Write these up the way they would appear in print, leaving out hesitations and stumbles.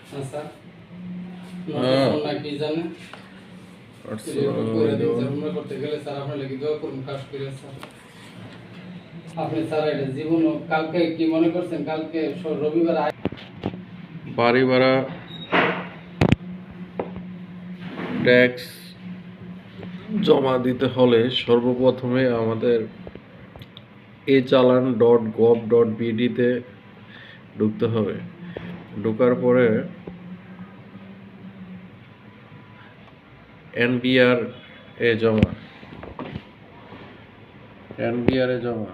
Sir হ্যাঁ, নতুন নাকি জানেন আমরা করতে গেলে স্যার আপনার লেগে দোয়া করুন খাস করে স্যার আপনি স্যার এটা জীবন কালকে কি মনে করছেন কালকে রবিবার বাড়ি ভাড়া ট্যাক্স জমা দিতে হলে সর্বপ্রথমে আমাদের echalan.gov.bd-তে ঢুকতে হবে। ঢোকার পরে এনবিআর এ জমা এনবিআর এ জমা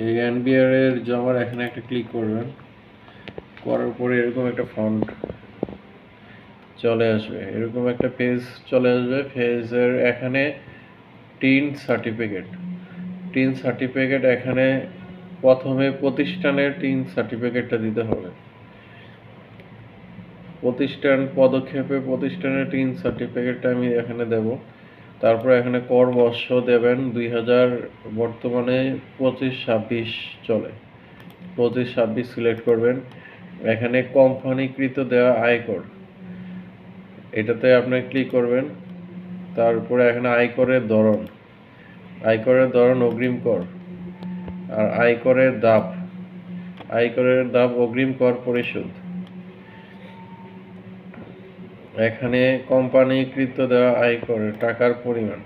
এই এনবিআর এর জমার এখানে একটা ক্লিক করবেন। করার পরে এরকম একটা ফন্ট চলে আসবে, এরকম একটা পেজ চলে আসবে। পেজের এখানে টিন সার্টিফিকেট এখানে প্রথমে প্রতিষ্ঠানের টিন সার্টিফিকেটটা দিতে হবে। প্রতিষ্ঠান পদক্ষেপে প্রতিষ্ঠানের টিন সার্টিফিকেটটা আমি এখানে দেব। তারপর এখানে কর বর্ষ দেবেন 2000, বর্তমানে 25-26 চলে, 25-26 সিলেক্ট করবেন। এখানে কোম্পানিকৃত দেওয়া আয়কর, এটাতে আপনি ক্লিক করবেন। তারপরে এখানে আয়করের ধরন অগ্রিম কর, আর আয়করের ধাপ অগ্রিম কর পরিশোধ। এখানে কোম্পানিকৃত দেওয়া আয়করের টাকার পরিমাণ,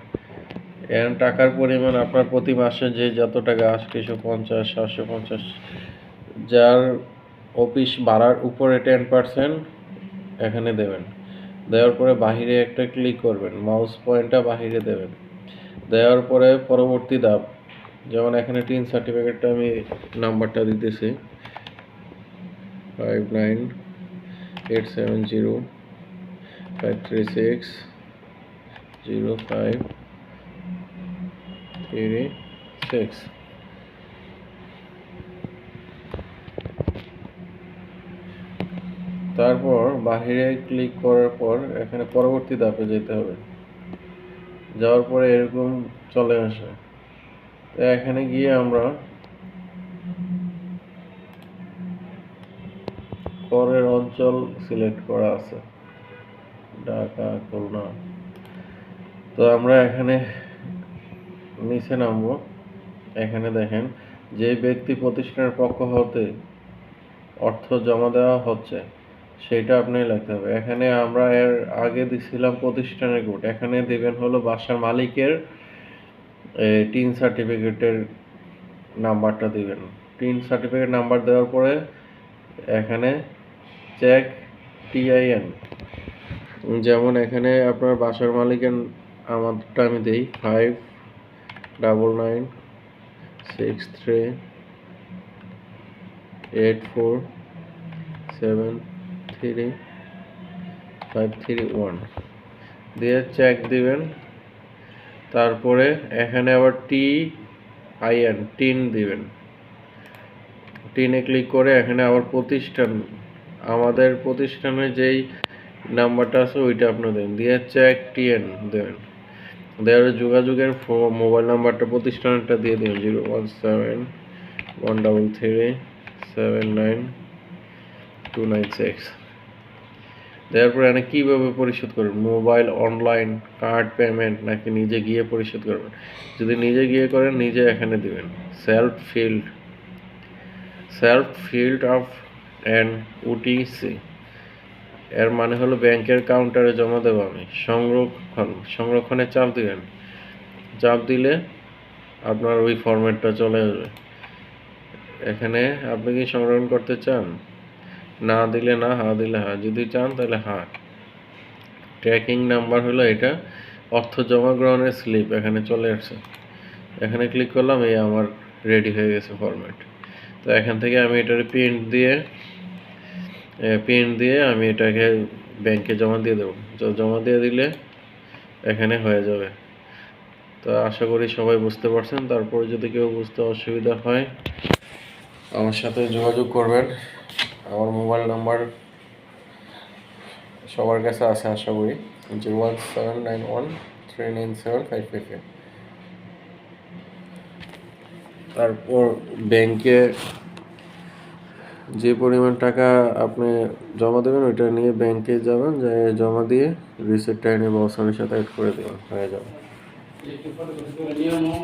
টাকার পরিমাণ আপনার প্রতি মাসে যে যত টাকা 850, 750, যার অফিস ভাড়ার উপরে 10% এখানে দেবেন। দেওয়ার পরে বাহিরে একটা ক্লিক করবেন, মাউস পয়েন্টটা বাহিরে দেবেন। দেওয়ার পরে পরবর্তী ধাপ, যেমন এখানে টিন সার্টিফিকেটটা আমি নাম্বারটা দিতেছি 59870536. তারপর বাহিরে ক্লিক করার পর এখানে পরবর্তী ধাপে যেতে হবে। যাওয়ার পরে এরকম চলে আসে। তো এখানে গিয়ে আমরা করের অঞ্চল সিলেক্ট করা আছে ঢাকা, খুলনা। তো আমরা এখানে নিচে নামবো। এখানে দেখেন যে ব্যক্তি প্রতিষ্ঠানের পক্ষ হতে অর্থ জমা দেওয়া হচ্ছে সেটা আপনি লিখতে হবে। এখানে আমরা এর আগে দিছিলাম প্রতিষ্ঠানের কোড, এখানে দিবেন হলো বাসার মালিকের টিন সার্টিফিকেটের নাম্বারটা দিবেন। টিন সার্টিফিকেট নাম্বার দেওয়ার পরে এখানে চেক টিআইএন, যেমন এখানে আপনার বাসার মালিকের আমারটা আমি দিই 599384733531 দিয়ে চেক দিবেন। তারপরে এখানে আবার টিন দিবেন। টিনে ক্লিক করে এখানে আবার প্রতিষ্ঠান, আমাদের প্রতিষ্ঠানের যেই নাম্বারটা আছে ওইটা আপনি দেন, দিয়ে চেক টিএন দেবেন। দেওয়ার যোগাযোগের মোবাইল নাম্বারটা প্রতিষ্ঠানটা দিয়ে দিন 017133799296। দেওয়ার পরে এখানে কীভাবে পরিশোধ করবেন, মোবাইল, অনলাইন, কার্ড পেমেন্ট নাকি নিজে গিয়ে পরিশোধ করবেন। যদি নিজে গিয়ে করেন নিজে এখানে দিবেন self field of and OTC, এর মানে হলো ব্যাংকের কাউন্টারে জমা দেবো আমি। সংরক্ষণে চাপ দিবেন। চাপ দিলে আপনার ওই ফরম্যাটটা চলে আসবে। এখানে আপনি কি সংরক্ষণ করতে চান, না দিলে না, হা দিলে হা, যদি চান তাহলে হা। ট্র্যাকিং নাম্বার হলো এটা, অর্থ জমা গ্রহণের স্লিপ এখানে চলে আসছে। এখানে ক্লিক করলাম, এই আমার রেডি হয়ে গেছে ফরম্যাট। তো এখান থেকে আমি এটার প্রিন্ট দিয়ে আমি এটাকে ব্যাংকে জমা দিয়ে দেবো। জমা দিয়ে দিলে এখানে হয়ে যাবে। তো আশা করি সবাই বুঝতে পারছেন। তারপরে যদি কেউ বুঝতে অসুবিধা হয় আমার সাথে যোগাযোগ করবেন। আমার মোবাইল নাম্বার সবার কাছে আছে আশা করি, 01791397555। তারপর ব্যাংকে যে পরিমাণ টাকা আপনি জমা দেবেন ওইটা নিয়ে ব্যাংকে যাবেন, যাই জমা দিয়ে রিসিপ্টটা এনে বসানের সাথে অ্যাড করে দেবেন, হয়ে যাবে। একটু ফটোকপি করে নিয়ে